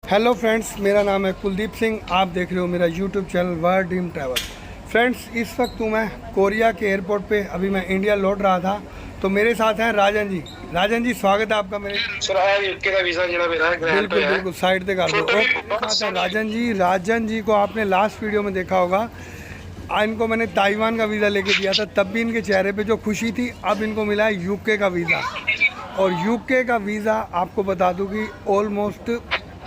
Hello friends, मेरा नाम है कुलदीप सिंह। आप देख रहे हो मेरा YouTube channel world dream travel. Friends, इस वक्त मैं कोरिया के एयरपोर्ट पे अभी मैं इंडिया लौट रहा था, तो मेरे साथ हैं राजन जी। राजन जी, स्वागत है आपका मेरे। बिल्कुल बिल्कुल, साइड पे कर दो। और राजन जी, को आपने लास्ट वीडियो में देखा होगा। इनको मैंने ताइवान का वीज़ा लेके दिया था, तब भी इनके चेहरे पे जो खुशी थी, अब इनको मिला है यूके का वीज़ा। और यूके का वीज़ा आपको बता दूं कि ऑलमोस्ट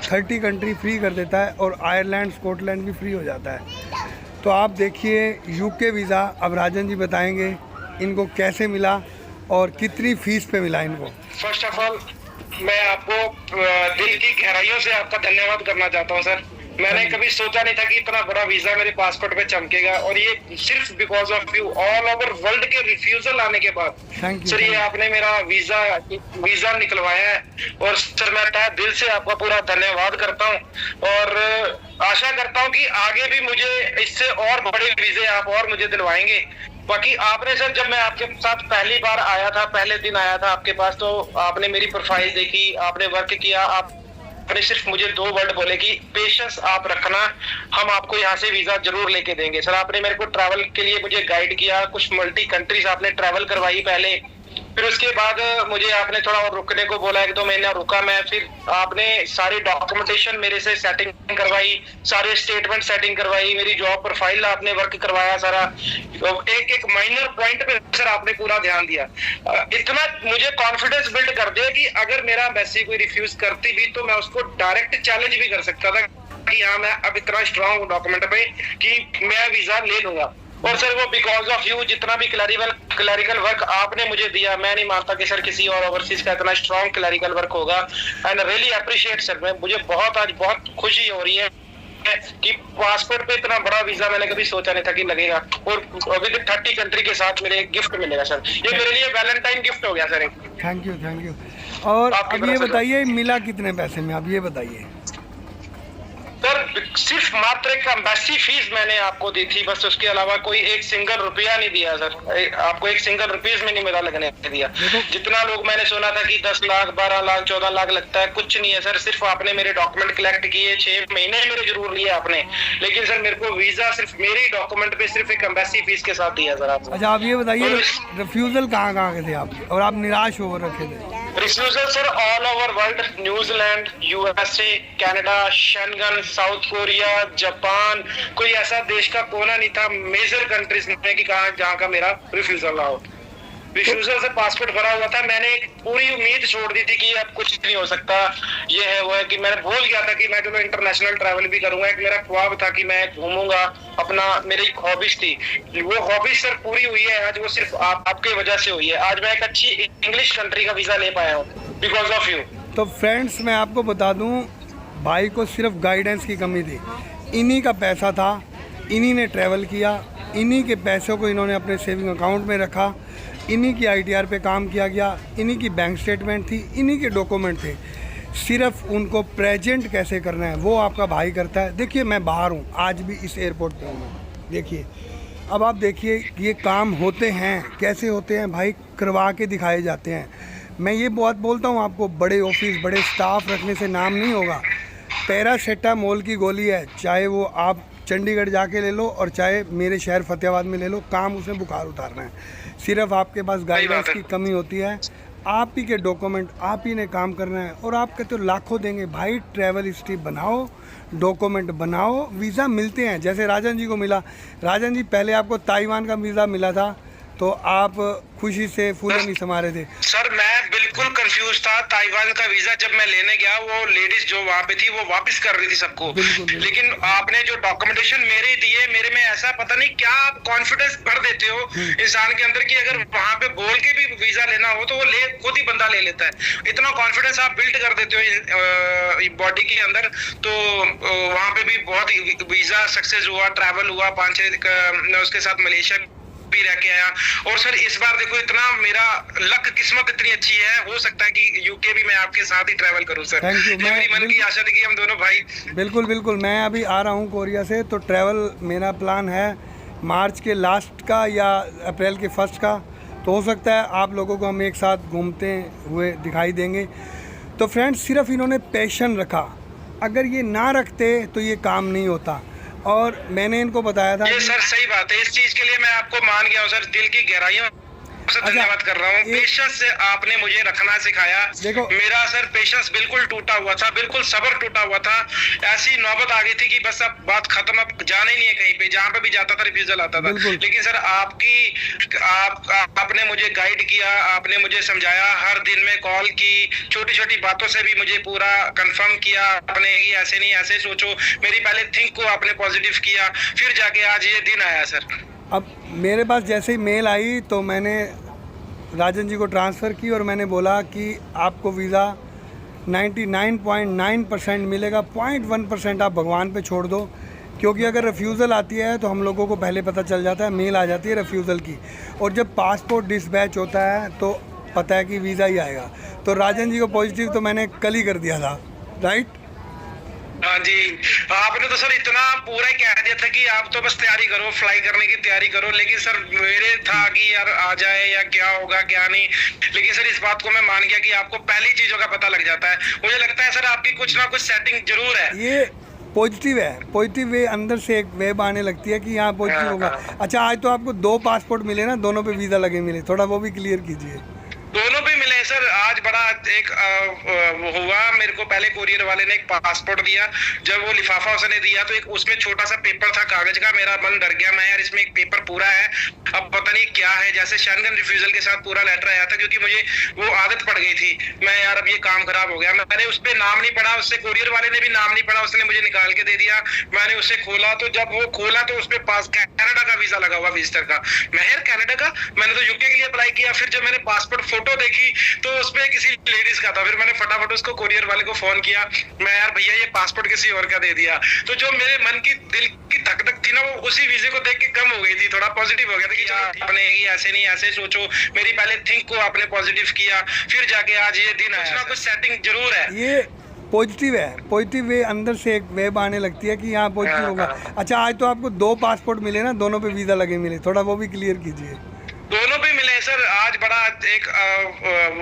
30 कंट्री फ्री कर देता है, और आयरलैंड, स्कॉटलैंड भी फ्री हो जाता है। तो आप देखिए यूके वीज़ा, अब राजन जी बताएंगे इनको कैसे मिला और कितनी फ़ीस पे मिला इनको। फर्स्ट ऑफ ऑल मैं आपको दिल की गहराइयों से आपका धन्यवाद करना चाहता हूं सर। मैंने कभी सोचा नहीं था कि इतना बड़ा वीजा मेरे पासपोर्ट पे चमकेगा, और ये सिर्फ because of you. All over world के रिफ्यूजल आने के बाद सर ये आपने मेरा वीजा निकलवाया है, और सर मैं तहे दिल से आपका पूरा धन्यवाद करता हूं। और आशा करता हूं कि आगे भी मुझे इससे और बड़े वीजे आप और मुझे दिलवाएंगे। बाकी आपने सर, जब मैं आपके साथ पहली बार आया था, पहले दिन आया था आपके पास, तो आपने मेरी प्रोफाइल देखी, आपने वर्क किया, आपने सिर्फ मुझे 2 वर्ड बोले कि पेशेंस आप रखना, हम आपको यहाँ से वीजा जरूर लेके देंगे। सर आपने मेरे को ट्रैवल के लिए मुझे गाइड किया, कुछ मल्टी कंट्रीज आपने ट्रैवल करवाई पहले, फिर उसके बाद मुझे आपने थोड़ा और रुकने को बोला, 1-2 महीना रुका मैं। फिर आपने सारी डॉक्यूमेंटेशन मेरे से सेटिंग करवाई, सारे स्टेटमेंट सेटिंग करवाई, मेरी जॉब प्रोफाइल आपने वर्क करवाया सारा। एक एक माइनर पॉइंट पे सर आपने पूरा ध्यान दिया। इतना मुझे कॉन्फिडेंस बिल्ड कर दिया कि अगर मेरा एम्बेसी कोई रिफ्यूज करती भी तो मैं उसको डायरेक्ट चैलेंज भी कर सकता था कि हाँ मैं अब इतना स्ट्रांग डॉक्यूमेंट पे कि मैं वीजा ले लूंगा। और सर वो बिकॉज ऑफ यू, जितना भी क्लैरिकल वर्क आपने मुझे दिया, मैं नहीं मानता कि सर किसी और ओवरसीज का इतना स्ट्रॉन्ग क्लैरिकल वर्क होगा। And really appreciate sir. मुझे आज बहुत खुशी हो रही है कि पासपोर्ट पे इतना बड़ा वीजा मैंने कभी सोचा नहीं था कि लगेगा, और अभी 30 कंट्री के साथ मेरे गिफ्ट मिलेगा सर। ये मेरे लिए वैलेंटाइन गिफ्ट हो गया सर। Thank you. और अब ये बताइए मिला कितने पैसे में, आप ये बताइए सर। सिर्फ मात्र एक एम्बेसी फीस मैंने आपको दी थी बस, उसके अलावा कोई एक सिंगल रुपया नहीं दिया सर। आपको एक सिंगल रुपीज में नहीं मेरा लगने दिया। जितना लोग मैंने सुना था कि 10 लाख 12 लाख 14 लाख लगता है, कुछ नहीं है सर। सिर्फ आपने मेरे डॉक्यूमेंट कलेक्ट किए, 6 महीने मेरे जरूर लिए आपने, लेकिन सर मेरे को वीजा सिर्फ मेरे डॉक्यूमेंट पे सिर्फ एक एम्बेसी फीस के साथ दिया सर आपने। अच्छा, आप ये बताइए रिफ्यूजल कहाँ के थे आपके, और आप निराश हो रखे थे? Refusal sir all over world, New Zealand, USA, Canada, Schengen, south Korea, Japan, कोई ऐसा देश का कोना नहीं था मेजर कंट्रीज में कि जहाँ का मेरा रिफ्यूजल ना हो। रिफ्यूजल से पासपोर्ट भरा हुआ था। मैंने एक पूरी उम्मीद छोड़ दी थी कि अब कुछ नहीं हो सकता, ये है वो है, कि मैंने भूल गया था कि मैं चलो इंटरनेशनल ट्रैवल भी करूंगा। एक मेरा ख्वाब था कि मैं घूमूंगा, अपना मेरी एक हॉबीज थी, वो हॉबीज सर पूरी हुई है आज। वो सिर्फ आपके वजह से हुई है। आज मैं एक अच्छी इंग्लिश कंट्री का वीजा ले पाया हूँ बिकॉज ऑफ यू। तो फ्रेंड्स, मैं आपको बता दूं, भाई को सिर्फ गाइडेंस की कमी थी। इन्हीं का पैसा था, इन्हीं ने ट्रैवल किया, इन्हीं के पैसों को इन्होंने अपने सेविंग अकाउंट में रखा, इन्हीं की ITR पे काम किया गया, इन्हीं की बैंक स्टेटमेंट थी, इन्हीं के डॉक्यूमेंट थे। सिर्फ उनको प्रेजेंट कैसे करना है वो आपका भाई करता है। देखिए, मैं बाहर हूँ, आज भी इस एयरपोर्ट पे हूँ। देखिए, अब आप देखिए ये काम होते हैं, कैसे होते हैं भाई, करवा के दिखाए जाते हैं। मैं ये बहुत बोलता हूँ आपको, बड़े ऑफिस, बड़े स्टाफ रखने से नाम नहीं होगा। पैरासेटामोल की गोली है, चाहे वो आप चंडीगढ़ जाके ले लो और चाहे मेरे शहर फतेहाबाद में ले लो, काम उसमें बुखार उतारना है। सिर्फ आपके पास गाइडेंस की कमी होती है, आप ही के डॉक्यूमेंट आप ही ने काम करना है। और आप कहते हो लाखों देंगे, भाई ट्रैवल हिस्ट्री बनाओ, डॉक्यूमेंट बनाओ, वीज़ा मिलते हैं। जैसे राजन जी को मिला। राजन जी, पहले आपको ताइवान का वीज़ा मिला था तो आप खुशी से फूले नहीं समा रहे थे। सर मैं बिल्कुल कंफ्यूज था। ताइवान का वीजा जब मैं लेने गया, वो लेडीज जो वहाँ पे थी वो वापस कर रही थी सबको। लेकिन आपने जो डॉक्यूमेंटेशन मेरे दिए, मेरे में ऐसा पता नहीं क्या आप कॉन्फिडेंस भर देते हो इंसान के अंदर कि अगर वहाँ पे बोल के भी वीजा लेना हो तो वो खुद ही बंदा ले लेता है। इतना कॉन्फिडेंस आप बिल्ड कर देते हो बॉडी के अंदर। तो वहाँ पे भी बहुत वीजा सक्सेस हुआ, ट्रैवल हुआ 5-6 उसके साथ मलेशिया भी रह के आया। और सर इस बार देखो, इतना मेरा लक, किस्मत इतनी अच्छी है, हो सकता है कि यूके भी मैं आपके साथ ही ट्रैवल करूं सर। Thank you. मेरी मन की आशा थी कि हम दोनों भाई। बिल्कुल, मैं अभी आ रहा हूं कोरिया से, तो ट्रैवल मेरा प्लान है मार्च के लास्ट का या अप्रैल के फर्स्ट का। तो हो सकता है आप लोगों को हम एक साथ घूमते हुए दिखाई देंगे। तो फ्रेंड्स, सिर्फ इन्होंने पैशन रखा, अगर ये ना रखते तो ये काम नहीं होता। और मैंने इनको बताया था ये सर सही बात है, इस चीज के लिए मैं आपको मान गया हूँ सर, दिल की गहराइयों से धन्यवाद कर रहा हूँ। पेशेंस से आपने मुझे रखना सिखाया। देखो मेरा सर पेशेंस बिल्कुल टूटा हुआ था, बिल्कुल सब्र टूटा हुआ था। ऐसी नौबत आ गई थी कि बस अब बात खत्म, अब जाना ही नहीं है कहीं पे, जहाँ पे भी जाता था रिफ्यूजल आता था। लेकिन सर आपने मुझे गाइड किया, आपने मुझे समझाया, हर दिन में कॉल की, छोटी छोटी बातों से भी मुझे पूरा कंफर्म किया आपने कि ऐसे नहीं ऐसे सोचो। मेरी पहले थिंक को आपने पॉजिटिव किया, फिर जाके आज ये दिन आया सर। अब मेरे पास जैसे ही मेल आई तो मैंने राजन जी को ट्रांसफ़र की और मैंने बोला कि आपको वीज़ा 99.9% मिलेगा, 0.1% आप भगवान पे छोड़ दो, क्योंकि अगर रिफ्यूज़ल आती है तो हम लोगों को पहले पता चल जाता है, मेल आ जाती है रिफ्यूज़ल की, और जब पासपोर्ट डिस्पैच होता है तो पता है कि वीज़ा ही आएगा। तो राजन जी को पॉजिटिव तो मैंने कल ही कर दिया था, राइट? हाँ जी, आपने तो सर इतना पूरा ही कह दिया था कि आप तो बस तैयारी करो, फ्लाई करने की तैयारी करो। लेकिन सर मेरे था कि यार आ जाए या क्या होगा क्या नहीं। लेकिन सर इस बात को मैं मान गया कि आपको पहली चीजों का पता लग जाता है। मुझे लगता है सर आपकी कुछ ना कुछ सेटिंग जरूर है। ये पॉजिटिव है, पॉजिटिव वे अंदर से एक वेब आने लगती है कि यहाँ पॉजिटिव होगा। अच्छा, आज तो आपको 2 पासपोर्ट मिले ना, दोनों पे वीज़ा लगे मिले, थोड़ा वो भी क्लियर कीजिए। दोनों पे मिले सर। आज बड़ा एक हुआ, मेरे को पहले कुरियर वाले ने एक पासपोर्ट दिया। जब वो लिफाफा उसने दिया तो एक उसमें छोटा सा पेपर था कागज का। मेरा मन डर गया, मैं यार इसमें एक पेपर पूरा है, अब पता नहीं क्या है। जैसे शेंगन रिफ्यूजल के साथ पूरा लेटर आया था, क्योंकि मुझे वो आदत पड़ गई थी। मैं यार अब ये काम खराब हो गया। मैंने उस पर नाम नहीं पढ़ा, उससे कुरियर वाले ने भी नाम नहीं पढ़ा, उसने मुझे निकाल के दे दिया। मैंने उसे खोला तो जब वो खोला तो उस पर कनाडा का वीजा लगा हुआ, विजिटर का। मैं यार कनाडा का, मैंने तो यूके के लिए अप्लाई किया। फिर जब मैंने पासपोर्ट फोटो देखी तो उसपे किसी लेडीज का था। फिर मैंने फटाफट उसको कुरियर वाले को फोन किया, मैं यार भैया ये पासपोर्ट किसी और का दे दिया। तो जो मेरे मन की दिल की धक धक थी ना, वो उसी वीजे को देख के कम हो गई थी, थोड़ा पॉजिटिव हो गया था कि आपने ऐसे नहीं ऐसे सोचो। मेरी पहले थिंक को आपने पॉजिटिव किया, फिर जाके आज ये दिन आया। कुछ ना कुछ सेटिंग जरूर है। ये पॉजिटिव है, पॉजिटिव वे अंदर से एक वेब आने लगती है कि यहाँ पॉजिटिव होगा। अच्छा, आज तो आपको 2 पासपोर्ट मिले ना, दोनों पे वीज़ा लगे मिले, थोड़ा वो भी क्लियर कीजिए। दोनों पे मिले सर। आज बड़ा एक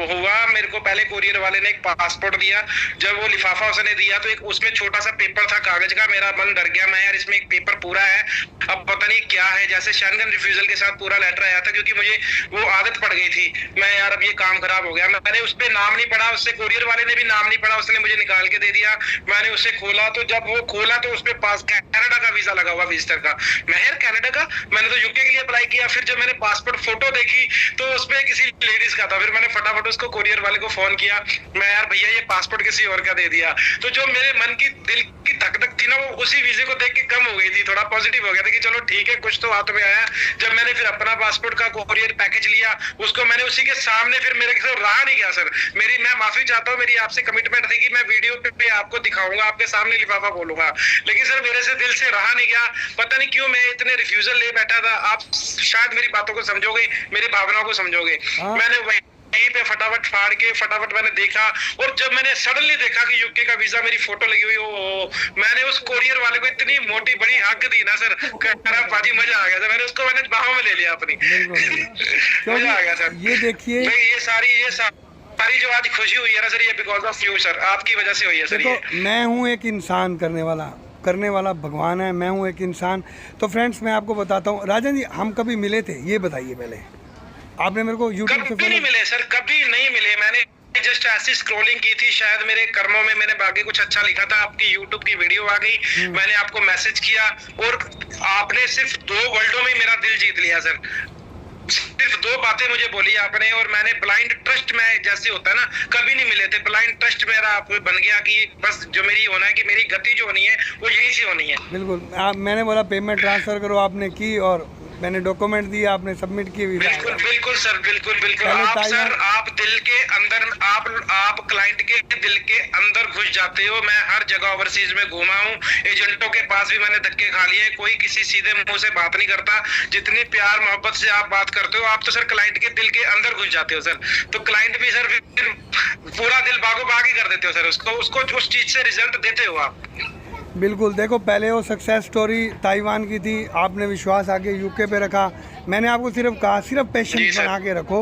हुआ, मेरे को पहले कुरियर वाले ने एक पासपोर्ट दिया। जब वो लिफाफा उसने दिया तो एक उसमें छोटा सा पेपर था कागज का। मेरा मन डर गया, मैं यार इसमें एक पेपर पूरा है, अब पता नहीं क्या है। जैसे शेंगन रिफ्यूजल के साथ पूरा लेटर आया था, क्योंकि मुझे वो आदत पड़ गई थी। मैं यार अब ये काम खराब हो गया। मैंने उस पर नाम नहीं पढ़ा, उससे कुरियर वाले ने भी नाम नहीं पढ़ा, उसने मुझे निकाल के दे दिया। मैंने उसे खोला तो जब वो खोला तो उस पर कनाडा का वीजा लगा हुआ, विजिटर का। मैं यार कनाडा का, मैंने तो यूके के लिए अप्लाई किया। फिर जब मैंने पासपोर्ट फोटो देखी तो उसपे किसी लेडीज का था। फिर मैंने फटाफट उसको कुरियर वाले को फोन किया, मैं यार भैया ये पासपोर्ट किसी और का दे दिया। तो जो मेरे मन की दिल की धक धक थी ना, वो उसी वीजे को देख के कम हो गई थी, थोड़ा पॉजिटिव हो गया था कि चलो ठीक है, कुछ तो हाथ में आया। जब मैंने फिर अपना पासपोर्ट का कुरियर पैकेज लिया, उसको मैंने उसी के सामने, फिर मेरे से रहा नहीं गया सर। मैं माफी चाहता हूँ, मेरी आपसे कमिटमेंट थी कि मैं वीडियो पे आपको दिखाऊंगा, आपके सामने लिफाफा खोलूंगा। लेकिन सर मेरे से दिल से रहा नहीं गया, पता नहीं क्यों मैं इतने रिफ्यूजल ले बैठा था। आप शायद मेरी बातों को समझोगे, मेरी भावनाओं को समझोगे। मैंने वहीं पे फटाफट फाड़ के फटाफट मैंने देखा, और जब मैंने सडनली देखा कि यूके का वीजा मेरी फोटो लगी हुई हो, मैंने उस कुरियर वाले को इतनी मोटी बड़ी हक दी ना सर, बाजी मजा आ गया था। मैंने उसको बाहों में ले लिया अपनी। मजा आ गया सर। ये देखिए, ये सारी जो आज खुशी हुई है ना सर, ये बिकॉज ऑफ यू सर, आपकी वजह से हुई है सर। ये मैं हूँ एक इंसान, करने वाला भगवान है, मैं हूँ एक इंसान। तो फ्रेंड्स, मैं आपको बताता हूँ, राजन जी हम कभी मिले थे ये बताइए पहले? आपने मेरे को यूट्यूब से कभी नहीं मिले सर, कभी नहीं मिले। मैंने जस्ट ऐसी स्क्रॉलिंग की थी, शायद मेरे कर्मों में मैंने बाकी कुछ अच्छा लिखा था, आपकी यूट्यूब की वीडियो आ गई, मैंने आपको मैसेज किया और आपने सिर्फ 2 वर्डों में मेरा दिल जीत लिया सर। सिर्फ 2 बातें मुझे बोली आपने, और मैंने ब्लाइंड ट्रस्ट में, जैसे होता है ना, कभी नहीं मिले थे, ब्लाइंड ट्रस्ट मेरा आप बन गया कि बस जो मेरी होना है, कि मेरी गति जो होनी है वो यहीं से होनी है। बिल्कुल, मैंने बोला पेमेंट ट्रांसफर करो, आपने की, और मैंने डॉक्यूमेंट दिए, आपने सबमिट किए। बिल्कुल सर, बिल्कुल आप दिल के अंदर, आप क्लाइंट के दिल के अंदर घुस जाते हो। मैं हर जगह ओवरसीज में घूमा हूँ, एजेंटों के पास भी मैंने धक्के खा लिए। कोई किसी सीधे मुंह से बात नहीं करता, जितनी प्यार मोहब्बत से आप बात करते हो, आप तो सर क्लाइंट के दिल के अंदर घुस जाते हो सर। तो क्लाइंट भी सर फिर पूरा दिल बागो बाग ही कर देते हो सर, उसको उस चीज से रिजल्ट देते हो आप। बिल्कुल, देखो पहले वो सक्सेस स्टोरी ताइवान की थी, आपने विश्वास आके यूके पे रखा। मैंने आपको सिर्फ कहा, सिर्फ पेशेंस बना के रखो,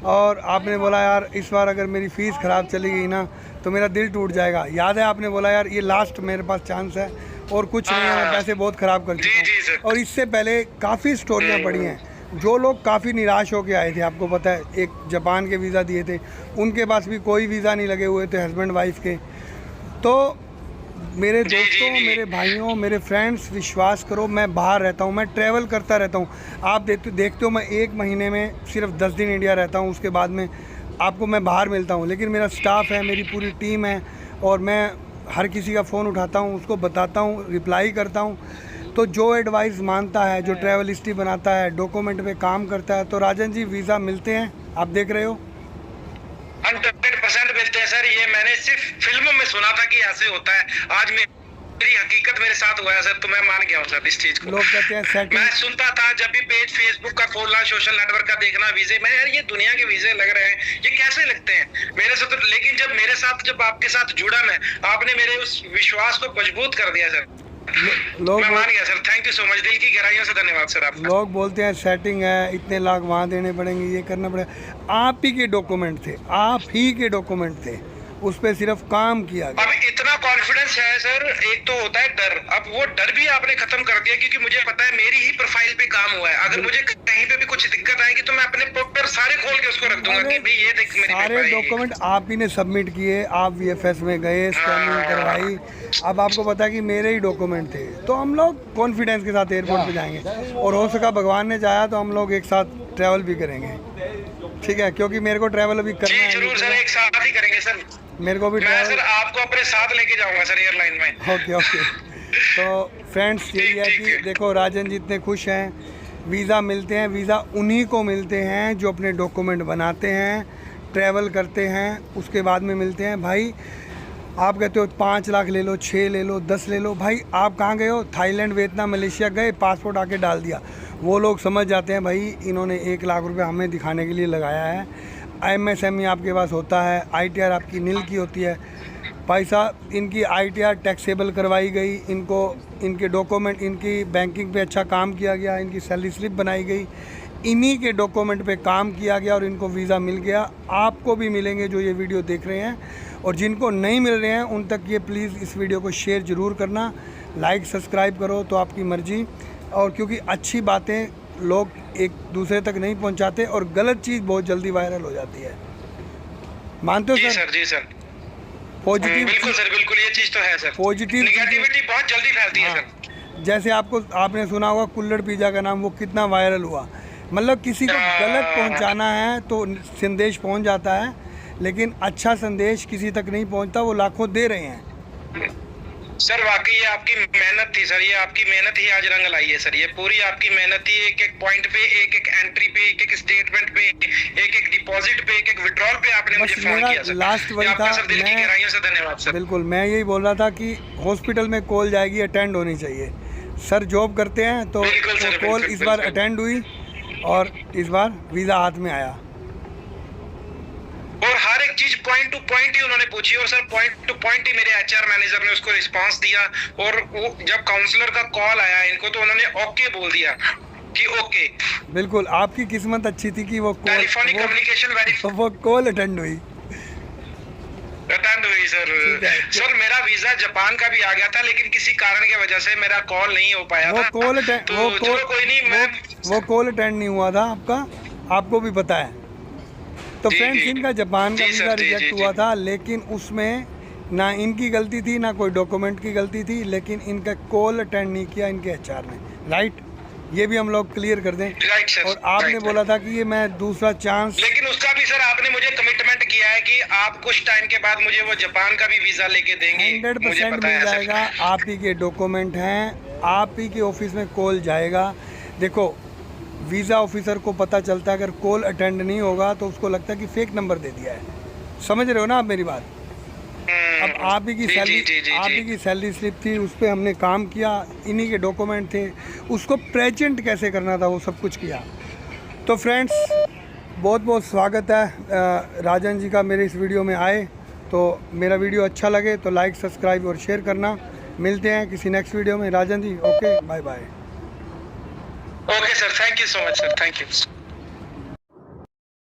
और आपने बोला यार इस बार अगर मेरी फ़ीस ख़राब चली गई ना तो मेरा दिल टूट जाएगा। याद है आपने बोला यार ये लास्ट मेरे पास चांस है और कुछ नहीं है, मैं पैसे बहुत ख़राब कर चुका हूँ। और इससे पहले काफ़ी स्टोरियाँ पढ़ी हैं, जो लोग काफ़ी निराश होकर आए थे, आपको पता है एक जापान के वीज़ा दिए थे, उनके पास भी कोई वीज़ा नहीं लगे हुए थे हस्बैंड वाइफ के। तो मेरे दोस्तों, मेरे भाइयों, मेरे फ्रेंड्स, विश्वास करो मैं बाहर रहता हूँ, मैं ट्रैवल करता रहता हूँ। आप देखते हो मैं 1 महीने में सिर्फ 10 दिन इंडिया रहता हूँ, उसके बाद में आपको मैं बाहर मिलता हूँ। लेकिन मेरा स्टाफ है, मेरी पूरी टीम है और मैं हर किसी का फ़ोन उठाता हूँ, उसको बताता हूँ, रिप्लाई करता हूँ। तो जो एडवाइस मानता है, जो ट्रैवल हिस्ट्री बनाता है, डॉक्यूमेंट पे काम करता है, तो राजन जी वीज़ा मिलते हैं, आप देख रहे हो 100% मिलते हैं सर। ये मैंने सिर्फ फिल्मों में सुना था कि ऐसे होता है, आज मेरी हकीकत मेरे साथ हुआ है सर, तो मैं मान गया हूँ सर इस चीज को। लोग कहते हैं सेटिंग, मैं सुनता था जब भी पेज फेसबुक का खोलना, सोशल नेटवर्क का देखना, वीजे, मैं यार ये दुनिया के वीजे लग रहे हैं, ये कैसे लगते हैं मेरे साथ। लेकिन जब आपके साथ जुड़ा मैं, आपने मेरे उस विश्वास को मजबूत कर दिया सर। लोग मैं मान गया sir, thank you so much, दिल की गहराइयों से धन्यवाद सर आपका। लोग बोलते हैं सेटिंग है, इतने लाख वहाँ देने पड़ेंगे, ये करना पड़ेगा। आप ही के डॉक्यूमेंट थे, आप ही के डॉक्यूमेंट थे, उस पर सिर्फ काम किया गया। अब इतना कॉन्फिडेंस है सर। एक तो होता है डर, अब वो डर भी आपने खत्म कर दिया, क्योंकि मुझे पता है मेरी ही प्रोफाइल पे काम हुआ है। अगर मुझे कहीं पे भी कुछ दिक्कत आएगी तो मैं अपने पेपर सारे खोल के उसको रख दूंगा कि भाई ये देख मेरी सारे डॉक्यूमेंट आप ही ने सबमिट किए, आप VFS में गए, स्कैनिंग करवाई। अब आपको पता है कि मेरे ही डॉक्यूमेंट थे, तो हम लोग कॉन्फिडेंस के साथ एयरपोर्ट पे जाएंगे और हो सका भगवान ने चाहा तो हम लोग एक साथ ट्रैवल भी करेंगे, ठीक है? क्योंकि मेरे को ट्रैवल अभी करना है। जरूर सर, एक साथ ही करेंगे सर। मेरे को भी मैं सर आपको अपने साथ लेके जाऊंगा सर एयरलाइन में। ओके। तो फ्रेंड्स यही है कि देखो राजन जी इतने खुश हैं, वीज़ा मिलते हैं, वीज़ा उन्हीं को मिलते हैं जो अपने डॉक्यूमेंट बनाते हैं, ट्रैवल करते हैं, उसके बाद में मिलते हैं। भाई आप कहते हो 5 लाख ले लो, 6 ले लो, 10 ले लो, भाई आप कहाँ गए हो? थाईलैंड, वियतनाम, मलेशिया गए, पासपोर्ट आके डाल दिया, वो लोग समझ जाते हैं भाई इन्होंने 1 लाख रुपए हमें दिखाने के लिए लगाया है। MSME आपके पास होता है, ITR आपकी नील की होती है। भाई साहब इनकी ITR टैक्सेबल करवाई गई, इनको इनके डॉक्यूमेंट, इनकी बैंकिंग पे अच्छा काम किया गया, इनकी सैलरी स्लिप बनाई गई, इन्हीं के डॉक्यूमेंट पे काम किया गया और इनको वीज़ा मिल गया। आपको भी मिलेंगे जो ये वीडियो देख रहे हैं, और जिनको नहीं मिल रहे हैं उन तक ये प्लीज़ इस वीडियो को शेयर ज़रूर करना, लाइक सब्सक्राइब करो तो आपकी मर्ज़ी। और क्योंकि अच्छी बातें लोग एक दूसरे तक नहीं पहुंचाते और गलत चीज़ बहुत जल्दी वायरल हो जाती है। मानते हो सर? जी सर। पॉजिटिव, बिल्कुल सर, बिल्कुल ये चीज़ तो है सर। पॉजिटिव नेगेटिविटी बहुत जल्दी फैलती है सर। जैसे आपने सुना होगा कुल्हड़ पिज़्ज़ा का नाम, वो कितना वायरल हुआ। मतलब किसी को गलत पहुंचाना है तो संदेश पहुंच जाता है, लेकिन अच्छा संदेश किसी तक नहीं पहुंचता, वो लाखों दे रहे हैं। सर वाकई ये आपकी मेहनत थी सर, ये आपकी मेहनत ही आज रंग लाई है सर। ये पूरी आपकी मेहनत थी, एक एक पॉइंट पे, एक एक एंट्री पे, एक एक स्टेटमेंट पे, एक एक डिपॉजिट पे, एक एक विड्रॉल पे आपने मुझे फोन किया सर। लास्ट वही था, सर दिल की गहराइयों से धन्यवाद सर। बिल्कुल मैं यही बोल रहा था कि हॉस्पिटल में कॉल जाएगी, अटेंड होनी चाहिए। सर जॉब करते हैं तो कॉल इस बार अटेंड हुई और इस बार वीज़ा हाथ में आया, और हर एक चीज पॉइंट टू पॉइंट ही उन्होंने पूछी, और सर पॉइंट टू पॉइंट ही मेरे HR मैनेजर ने उसको रिस्पांस दिया। और वो जब काउंसलर का कॉल आया इनको, तो उन्होंने ओके बोल दिया कि ओके। बिल्कुल आपकी किस्मत अच्छी थी कि वो टेलीफोनिक कम्युनिकेशन वो कॉल अटेंड हुई सर। सर मेरा वीजा जापान का भी आ गया था, लेकिन किसी कारण की वजह से मेरा कॉल नहीं हो पाया था। वो कॉल अटेंड नहीं हुआ था आपका, आपको भी पता है। तो फ्रेंड्स इनका जापान का वीज़ा रिजेक्ट हुआ था, लेकिन उसमें ना इनकी गलती थी ना कोई डॉक्यूमेंट की गलती थी, लेकिन इनका कॉल अटेंड नहीं किया इनके HR ने, राइट? ये भी हम लोग क्लियर कर दें। Right sir. और आपने बोला था कि ये मैं दूसरा चांस, लेकिन उसका भी सर आपने मुझे कमिटमेंट किया है कि आप कुछ टाइम के बाद मुझे वो जापान का भी वीज़ा लेके देंगे। 100% मिल जाएगा। आप ही के डॉक्यूमेंट हैं, आप ही के ऑफिस में कॉल जाएगा। देखो वीज़ा ऑफिसर को पता चलता है अगर कॉल अटेंड नहीं होगा तो उसको लगता है कि फेक नंबर दे दिया है। समझ रहे हो ना आप मेरी बात? अब आप ही की सैलरी स्लिप थी, उस पर हमने काम किया, इन्हीं के डॉक्यूमेंट थे, उसको प्रेजेंट कैसे करना था वो सब कुछ किया। तो फ्रेंड्स बहुत बहुत स्वागत है राजन जी का मेरे इस वीडियो में आए। तो मेरा वीडियो अच्छा लगे तो लाइक सब्सक्राइब और शेयर करना। मिलते हैं किसी नेक्स्ट वीडियो में Rajan ji. Okay bye bye. Okay sir, thank you so much sir, thank you.